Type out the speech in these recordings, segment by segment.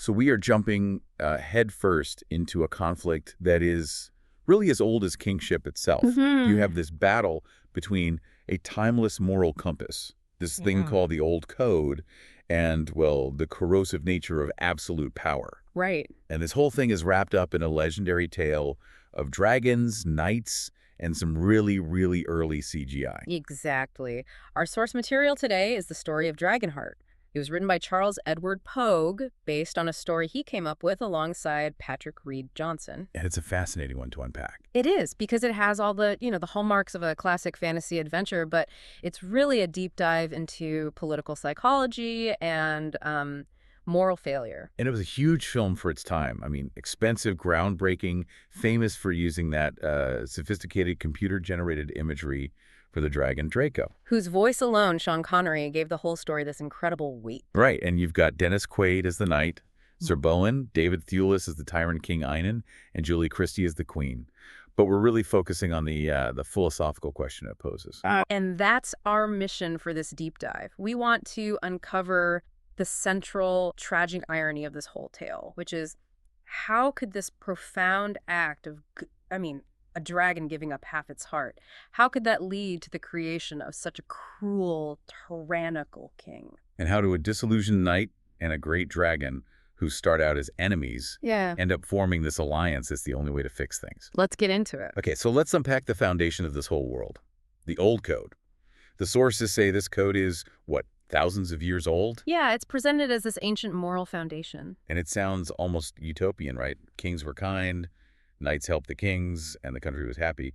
So we are jumping headfirst into a conflict that is really as old as kingship itself. You have this battle between a timeless moral compass, this thing called the Old Code, and, well, the corrosive nature of absolute power. Right. And this whole thing is wrapped up in a legendary tale of dragons, knights, and some really, really early CGI. Exactly. Our source material today is the story of Dragonheart. It was written by Charles Edward Pogue, based on a story he came up with alongside Patrick Reed Johnson. And it's a fascinating one to unpack. It is, because it has all the, the hallmarks of a classic fantasy adventure, but it's really a deep dive into political psychology and moral failure. And it was a huge film for its time. I mean, expensive, groundbreaking, famous for using that sophisticated computer-generated imagery for the dragon Draco. Whose voice alone, Sean Connery, gave the whole story this incredible weight. Right, and you've got Dennis Quaid as the knight, Sir Bowen, David Thewlis as the tyrant King Einon, and Julie Christie as the queen. But we're really focusing on the philosophical question it poses. And that's our mission for this deep dive. We want to uncover the central tragic irony of this whole tale, which is, how could this profound act of, a dragon giving up half its heart, how could that lead to the creation of such a cruel, tyrannical king? And how do a disillusioned knight and a great dragon who start out as enemies end up forming this alliance is the only way to fix things? Let's get into it. Okay, so let's unpack the foundation of this whole world, the Old Code. The sources say this code is, what, thousands of years old? Yeah, it's presented as this ancient moral foundation. And it sounds almost utopian, right? Kings were kind, knights helped the kings, and the country was happy.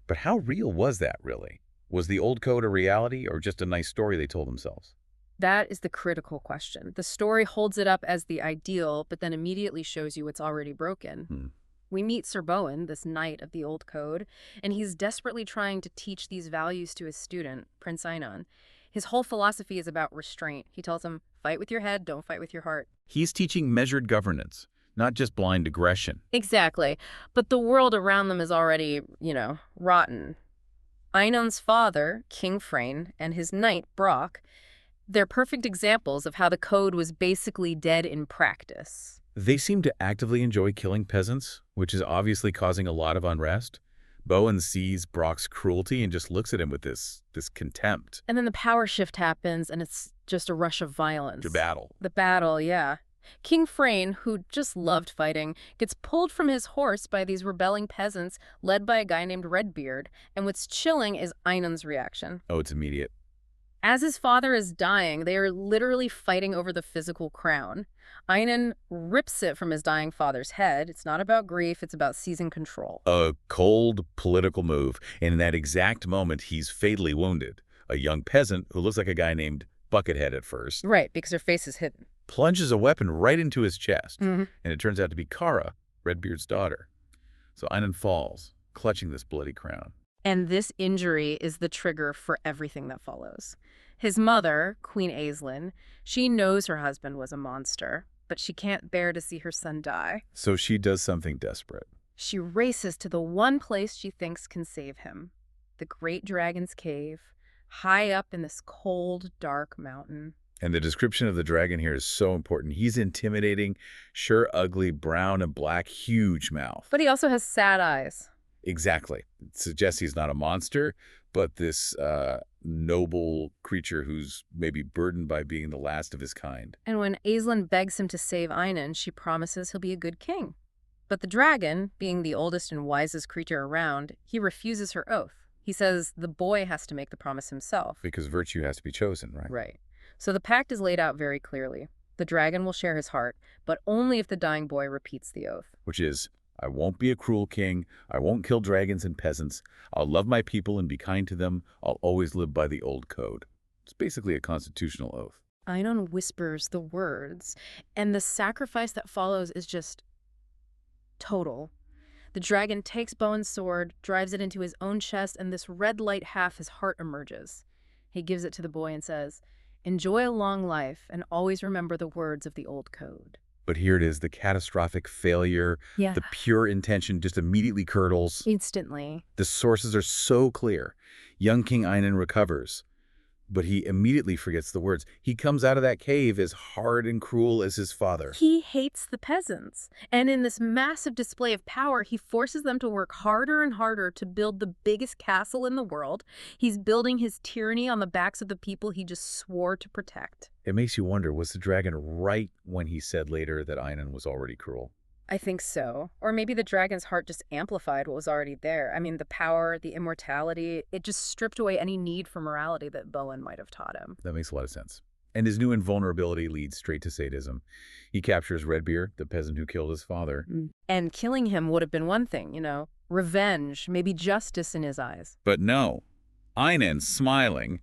But how real was that, really? Was the Old Code a reality or just a nice story they told themselves? That is the critical question. The story holds it up as the ideal, but then immediately shows you it's already broken. We meet Sir Bowen, this knight of the Old Code, and he's desperately trying to teach these values to his student, Prince Einon. His whole philosophy is about restraint. He tells him, fight with your head, don't fight with your heart. He's teaching measured governance, not just blind aggression. Exactly. But the world around them is already, rotten. Einon's father, King Freyne, and his knight, Brock, they're perfect examples of how the code was basically dead in practice. They seem to actively enjoy killing peasants, which is obviously causing a lot of unrest. Bowen sees Brock's cruelty and just looks at him with this contempt. And then the power shift happens, and it's just a rush of violence. To battle. The battle, yeah. King Freyne, who just loved fighting, gets pulled from his horse by these rebelling peasants led by a guy named Redbeard. And what's chilling is Einon's reaction. Oh, it's immediate. As his father is dying, they are literally fighting over the physical crown. Einon rips it from his dying father's head. It's not about grief, it's about seizing control. A cold political move. And in that exact moment, he's fatally wounded. A young peasant who looks like a guy named Buckethead at first. Right, because her face is hidden. Plunges a weapon right into his chest. And it turns out to be Kara, Redbeard's daughter. So Einon falls, clutching this bloody crown. And this injury is the trigger for everything that follows. His mother, Queen Aislinn, she knows her husband was a monster, but she can't bear to see her son die. So she does something desperate. She races to the one place she thinks can save him, the Great Dragon's Cave, high up in this cold, dark mountain. And the description of the dragon here is so important. He's intimidating, sure ugly, brown and black, huge mouth. But he also has sad eyes. Exactly. It suggests he's not a monster, but this noble creature who's maybe burdened by being the last of his kind. And when Aislinn begs him to save Einon, she promises he'll be a good king. But the dragon, being the oldest and wisest creature around, he refuses her oath. He says the boy has to make the promise himself. Because virtue has to be chosen, right? Right. So the pact is laid out very clearly. The dragon will share his heart, but only if the dying boy repeats the oath. Which is, I won't be a cruel king. I won't kill dragons and peasants. I'll love my people and be kind to them. I'll always live by the Old Code. It's basically a constitutional oath. Einon whispers the words, and the sacrifice that follows is just total. The dragon takes Bowen's sword, drives it into his own chest, and this red light half his heart emerges. He gives it to the boy and says, enjoy a long life and always remember the words of the Old Code. But here it is, the catastrophic failure, the pure intention just immediately curdles. Instantly. The sources are so clear. Young King Einon recovers, But he immediately forgets the words. He comes out of that cave as hard and cruel as his father. He hates the peasants. And in this massive display of power, he forces them to work harder and harder to build the biggest castle in the world. He's building his tyranny on the backs of the people he just swore to protect. It makes you wonder, was the dragon right when he said later that Einon was already cruel? I think so. Or maybe the dragon's heart just amplified what was already there. I mean, the power, the immortality, it just stripped away any need for morality that Bowen might have taught him. That makes a lot of sense. And his new invulnerability leads straight to sadism. He captures Redbeard, the peasant who killed his father. And killing him would have been one thing, revenge, maybe justice in his eyes. But no. Einon, smiling,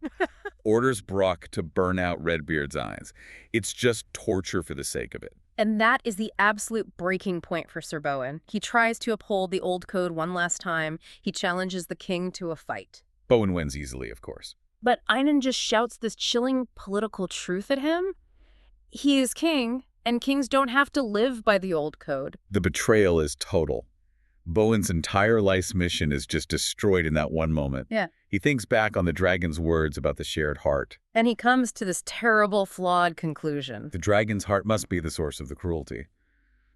orders Brock to burn out Redbeard's eyes. It's just torture for the sake of it. And that is the absolute breaking point for Sir Bowen. He tries to uphold the old code one last time. He challenges the king to a fight. Bowen wins easily, of course. But Einon just shouts this chilling political truth at him. He is king, and kings don't have to live by the old code. The betrayal is total. Bowen's entire life's mission is just destroyed in that one moment. Yeah. He thinks back on the dragon's words about the shared heart. And he comes to this terrible, flawed conclusion. The dragon's heart must be the source of the cruelty.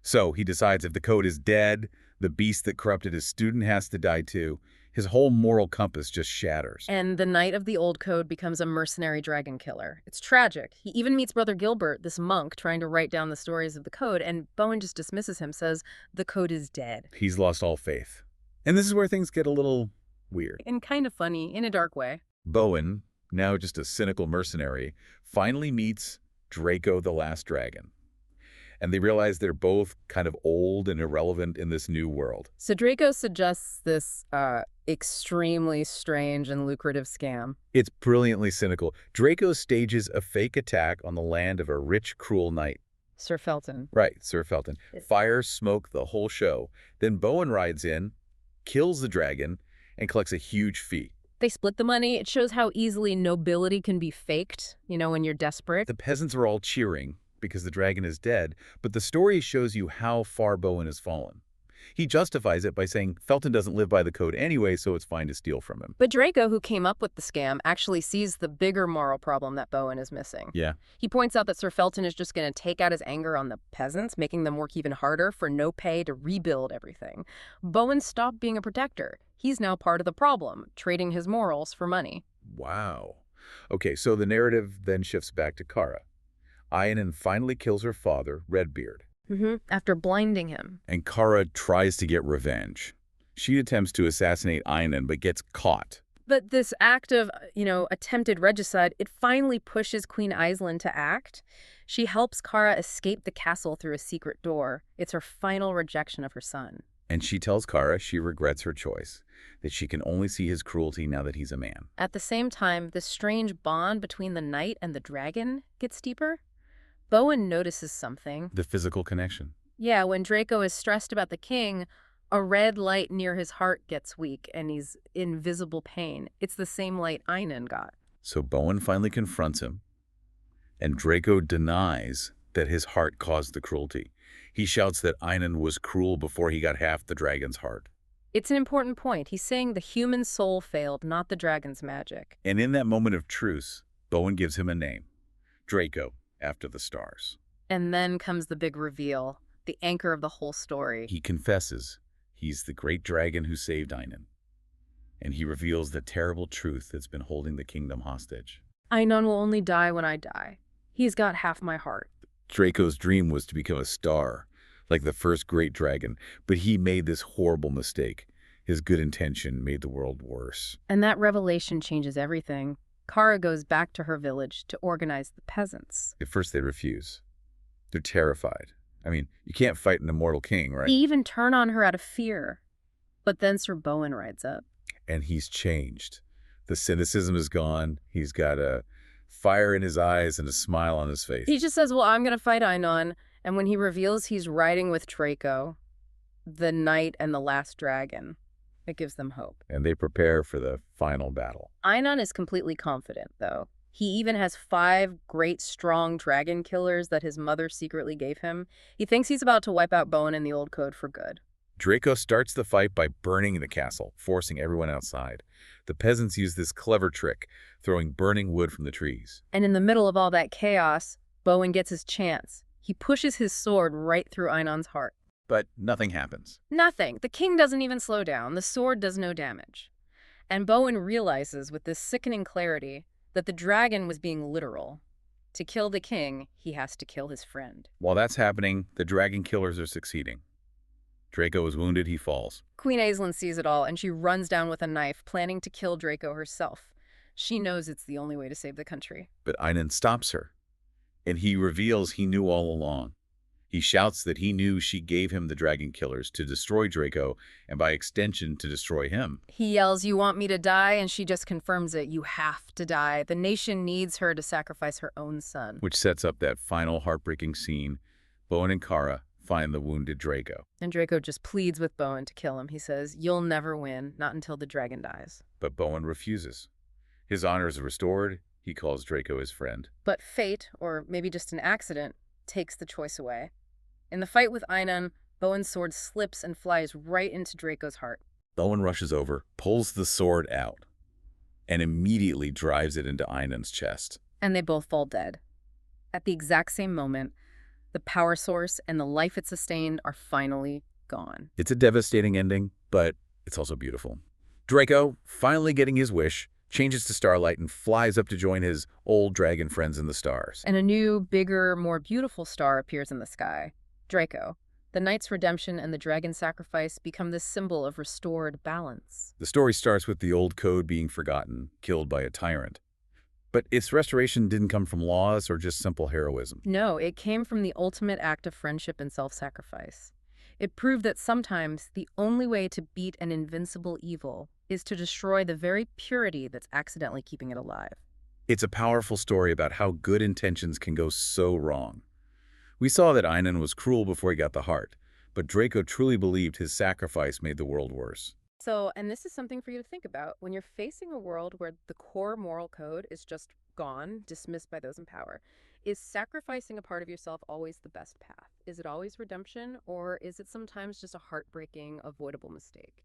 So he decides if the code is dead, the beast that corrupted his student has to die too. His whole moral compass just shatters. And the Knight of the Old Code becomes a mercenary dragon killer. It's tragic. He even meets Brother Gilbert, this monk, trying to write down the stories of the code, and Bowen just dismisses him, says, the code is dead. He's lost all faith. And this is where things get a little weird. And kind of funny, in a dark way. Bowen, now just a cynical mercenary, finally meets Draco the Last Dragon. And they realize they're both kind of old and irrelevant in this new world. So Draco suggests this extremely strange and lucrative scam. It's brilliantly cynical. Draco stages a fake attack on the land of a rich, cruel knight. Sir Felton. Right, Sir Felton. Fire, smoke, the whole show. Then Bowen rides in, kills the dragon, and collects a huge fee. They split the money. It shows how easily nobility can be faked, when you're desperate. The peasants are all cheering because the dragon is dead, but the story shows you how far Bowen has fallen. He justifies it by saying Felton doesn't live by the code anyway, so it's fine to steal from him. But Draco, who came up with the scam, actually sees the bigger moral problem that Bowen is missing. Yeah. He points out that Sir Felton is just going to take out his anger on the peasants, making them work even harder for no pay to rebuild everything. Bowen stopped being a protector. He's now part of the problem, trading his morals for money. Wow. Okay, so the narrative then shifts back to Kara. Einon finally kills her father, Redbeard. After blinding him. And Kara tries to get revenge. She attempts to assassinate Einon, but gets caught. But this act of, attempted regicide, it finally pushes Queen Aisling to act. She helps Kara escape the castle through a secret door. It's her final rejection of her son. And she tells Kara she regrets her choice, that she can only see his cruelty now that he's a man. At the same time, the strange bond between the knight and the dragon gets deeper. Bowen notices something. The physical connection. Yeah, when Draco is stressed about the king, a red light near his heart gets weak and he's in visible pain. It's the same light Einon got. So Bowen finally confronts him, and Draco denies that his heart caused the cruelty. He shouts that Einon was cruel before he got half the dragon's heart. It's an important point. He's saying the human soul failed, not the dragon's magic. And in that moment of truce, Bowen gives him a name. Draco. After the stars. And then comes the big reveal, the anchor of the whole story. He confesses he's the great dragon who saved Einon. And he reveals the terrible truth that's been holding the kingdom hostage. Einon will only die when I die. He's got half my heart. Draco's dream was to become a star, like the first great dragon, but he made this horrible mistake. His good intention made the world worse. And that revelation changes everything. Kara goes back to her village to organize the peasants. At first they refuse. They're terrified. I mean, you can't fight an immortal king, right? They even turn on her out of fear. But then Sir Bowen rides up. And he's changed. The cynicism is gone. He's got a fire in his eyes and a smile on his face. He just says, well, I'm going to fight Einon. And when he reveals he's riding with Draco, the knight and the last dragon, it gives them hope. And they prepare for the final battle. Einon is completely confident, though. He even has 5 great, strong dragon killers that his mother secretly gave him. He thinks he's about to wipe out Bowen and the Old Code for good. Draco starts the fight by burning the castle, forcing everyone outside. The peasants use this clever trick, throwing burning wood from the trees. And in the middle of all that chaos, Bowen gets his chance. He pushes his sword right through Einon's heart. But nothing happens. Nothing. The king doesn't even slow down. The sword does no damage. And Bowen realizes with this sickening clarity that the dragon was being literal. To kill the king, he has to kill his friend. While that's happening, the dragon killers are succeeding. Draco is wounded, he falls. Queen Aisling sees it all, and she runs down with a knife, planning to kill Draco herself. She knows it's the only way to save the country. But Einon stops her, and he reveals he knew all along. He shouts that he knew she gave him the dragon killers to destroy Draco, and by extension, to destroy him. He yells, "You want me to die?" And she just confirms it. You have to die. The nation needs her to sacrifice her own son. Which sets up that final heartbreaking scene. Bowen and Kara find the wounded Draco. And Draco just pleads with Bowen to kill him. He says, "You'll never win, not until the dragon dies." But Bowen refuses. His honor is restored. He calls Draco his friend. But fate, or maybe just an accident, takes the choice away. In the fight with Einon, Bowen's sword slips and flies right into Draco's heart. Bowen rushes over, pulls the sword out, and immediately drives it into Einon's chest. And they both fall dead. At the exact same moment, the power source and the life it sustained are finally gone. It's a devastating ending, but it's also beautiful. Draco, finally getting his wish, changes to starlight and flies up to join his old dragon friends in the stars. And a new, bigger, more beautiful star appears in the sky. Draco. The knight's redemption and the dragon sacrifice become this symbol of restored balance. The story starts with the old code being forgotten, killed by a tyrant. But its restoration didn't come from laws or just simple heroism. No, it came from the ultimate act of friendship and self-sacrifice. It proved that sometimes the only way to beat an invincible evil is to destroy the very purity that's accidentally keeping it alive. It's a powerful story about how good intentions can go so wrong. We saw that Einon was cruel before he got the heart, but Draco truly believed his sacrifice made the world worse. So, and this is something for you to think about, when you're facing a world where the core moral code is just gone, dismissed by those in power, is sacrificing a part of yourself always the best path? Is it always redemption, or is it sometimes just a heartbreaking, avoidable mistake?